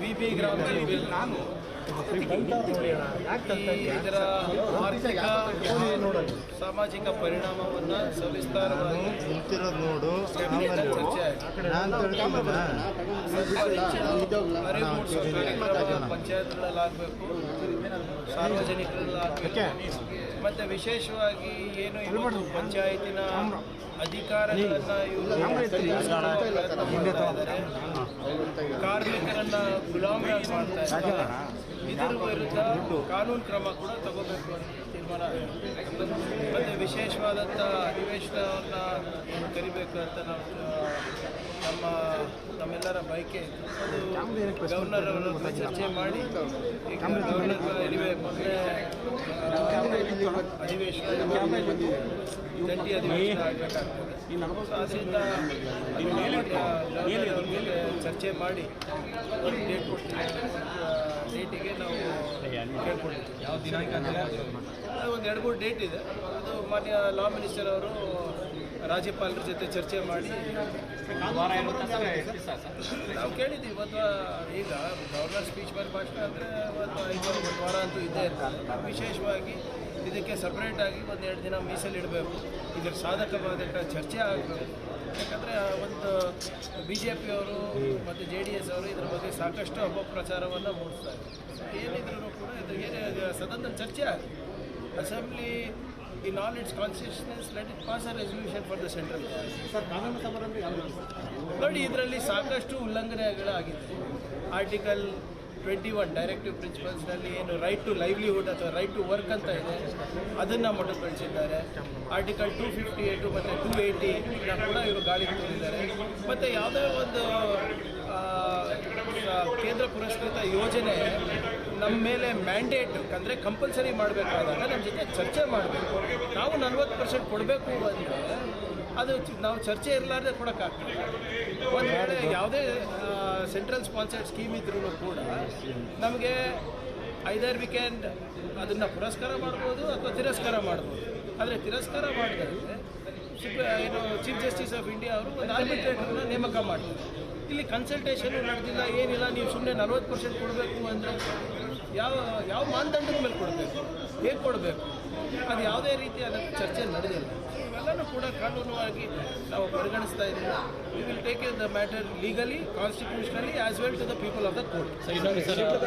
VB ಗ್ರಾಮದಲ್ಲಿ bill ಇದರ ಆರ್ಥಿಕ ಸಾಮಾಜಿಕ ಪರಿಣಾಮವನ್ನು ಸವಿಸ್ತಾರವಾಗಿ ಚರ್ಚೆ ಪಂಚಾಯತ್ಗಳಲ್ಲಾಗಬೇಕು, ಸಾರ್ವಜನಿಕರಲ್ಲಾಗಬೇಕು. ಮತ್ತು ವಿಶೇಷವಾಗಿ ಏನು ಇವತ್ತು ಪಂಚಾಯತಿನ ಅಧಿಕಾರಗಳನ್ನು ಕಾರ್ಮಿಕರನ್ನು ಗುಲಾಮರಾಗಿ ಮಾಡ್ತಾ ಇದ್ದಾರೆ. ಇದರ ವಿರುದ್ಧ ಕಾನೂನು ಕ್ರಮ ಕೂಡ ತಗೋಬೇಕು ಅಂತ ತೀರ್ಮಾನ ಆಗಿದೆ. ಮತ್ತು ವಿಶೇಷವಾದಂಥ ಅಧಿವೇಶನವನ್ನು ಕರಿಬೇಕು ಅಂತ ನಮ್ಮೆಲ್ಲರ ಬಯಕೆ. ಅದು ಗವರ್ನರ್ ಅವರ ಚರ್ಚೆ ಮಾಡಿ ಈಗ ಗವರ್ನರ್ ಮೊದಲೇ ಅಧಿವೇಶನ ಜಂಟಿ ಅಧಿವೇಶನ ಆಗಬೇಕಾಗ್ತದೆ. ಅದರಿಂದ ಚರ್ಚೆ ಮಾಡಿ ಡೇಟ್ ಕೊಡ್ತೀವಿ. ಡೇಟಿಗೆ ನಾವು ಕೇಳ್ಕೊಂಡಿದ್ದೀವಿ. ಯಾವ ದಿನಾಂಕ ಒಂದು 2-3 ಡೇಟ್ ಇದೆ. ಅದು ಮಾನ್ಯ ಲಾ ಮಿನಿಸ್ಟರ್ ಅವರು ರಾಜ್ಯಪಾಲರ ಜೊತೆ ಚರ್ಚೆ ಮಾಡಿ ನಾವು ಕೇಳಿದ್ದೀವಿ. ಒಂದು ಈಗ ಗವರ್ನರ್ ಸ್ಪೀಚ್ ಮೇಲೆ ಭಾಷಣ ಅಂದರೆ ಒಂದು ವಾರ ಅಂತೂ ಇದ್ದೇ ಇರ್ತದೆ. ವಿಶೇಷವಾಗಿ ಇದಕ್ಕೆ ಸಪ್ರೇಟಾಗಿ 1-2 ದಿನ ಮೀಸಲಿಡಬೇಕು. ಇದರ ಸಾಧಕ ಬಾಧಕ ಚರ್ಚೆ ಆಗಬೇಕು. ಯಾಕಂದರೆ ಒಂದು BJP ಅವರು ಮತ್ತು JDS ಅವರು ಇದರ ಬಗ್ಗೆ ಸಾಕಷ್ಟು ಅಪಪ್ರಚಾರವನ್ನು ಮೂಡಿಸ್ತಾರೆ. ಏನಿದ್ರೂ ಕೂಡ ಇದು ಸದನದ ಚರ್ಚೆ ಆಗಿದೆ. Assembly in all its consciousness, let it pass a resolution for the central government. ನೋಡಿ, ಇದರಲ್ಲಿ ಸಾಕಷ್ಟು ಉಲ್ಲಂಘನೆಗಳಾಗಿದೆ. ಆರ್ಟಿಕಲ್ 21 ಡೈರೆಕ್ಟಿವ್ ಪ್ರಿನ್ಸಿಪಲ್ಸ್ನಲ್ಲಿ ಏನು ರೈಟ್ ಟು ಲೈವ್ಲಿಹುಡ್ ಅಥವಾ ರೈಟ್ ಟು ವರ್ಕ್ ಅಂತ ಇದೆ, ಅದನ್ನು ಮೊಟಕುಗೊಳಿಸಿದ್ದಾರೆ. ಆರ್ಟಿಕಲ್ 258 ಮತ್ತು 280 ಕೂಡ ಇವರು ಗಾಳಿಗೆ ತೋರಿದ್ದಾರೆ. ಮತ್ತು ಯಾವುದೇ ಒಂದು ಕೇಂದ್ರ ಪುರಸ್ಕೃತ ಯೋಜನೆ ನಮ್ಮ ಮೇಲೆ ಮ್ಯಾಂಡೇಟ್ ಅಂದರೆ ಕಂಪಲ್ಸರಿ ಮಾಡಬೇಕಾದಾಗ ನಮ್ಮ ಜೊತೆ ಚರ್ಚೆ ಮಾಡಬೇಕು. ನಾವು 40% ಕೊಡಬೇಕು ಅಂದರೆ ಅದು ನಾವು ಚರ್ಚೆ ಇರಲಾರ್ದೆ ಕೊಡೋಕ್ಕಾಗ್ತದೆ. ಒಂದು ವೇಳೆ ಯಾವುದೇ ಸೆಂಟ್ರಲ್ ಸ್ಪಾನ್ಸರ್ಡ್ ಸ್ಕೀಮ್ ಇದ್ರೂ ಕೂಡ ನಮಗೆ ಐದರ್ ವೀಕೆಂಡ್ ಅದನ್ನು ಪುರಸ್ಕಾರ ಮಾಡ್ಬೋದು ಅಥವಾ ತಿರಸ್ಕಾರ ಮಾಡ್ಬೋದು. ಆದರೆ ತಿರಸ್ಕಾರ ಮಾಡಿದರೆ ಏನು ಚೀಫ್ ಜಸ್ಟಿಸ್ ಆಫ್ ಇಂಡಿಯಾ ಅವರು ಒಂದು ಆರ್ಬಿಟ್ರೇಟರ್ನ ನೇಮಕ ಮಾಡ್ತಾರೆ. ಇಲ್ಲಿ ಕನ್ಸಲ್ಟೇಷನು ನಡೆದಿಲ್ಲ, ಏನಿಲ್ಲ. ನೀವು ಸುಮ್ಮನೆ 40% ಕೊಡಬೇಕು ಅಂದರೆ ಯಾವ ಮಾನದಂಡದ ಮೇಲೆ ಕೊಡಬೇಕು, ಹೇಗೆ ಕೊಡಬೇಕು, ಅದು ಯಾವುದೇ ರೀತಿಯಾದ ಚರ್ಚೆ ನಡೆದಿಲ್ಲ. ಇವೆಲ್ಲನೂ ಕೂಡ ಕಾನೂನುವಾಗಿ ನಾವು ಪರಿಗಣಿಸ್ತಾ ಇದ್ದೀವಿ. We will take the matter legally, constitutionally as well to the people of the court.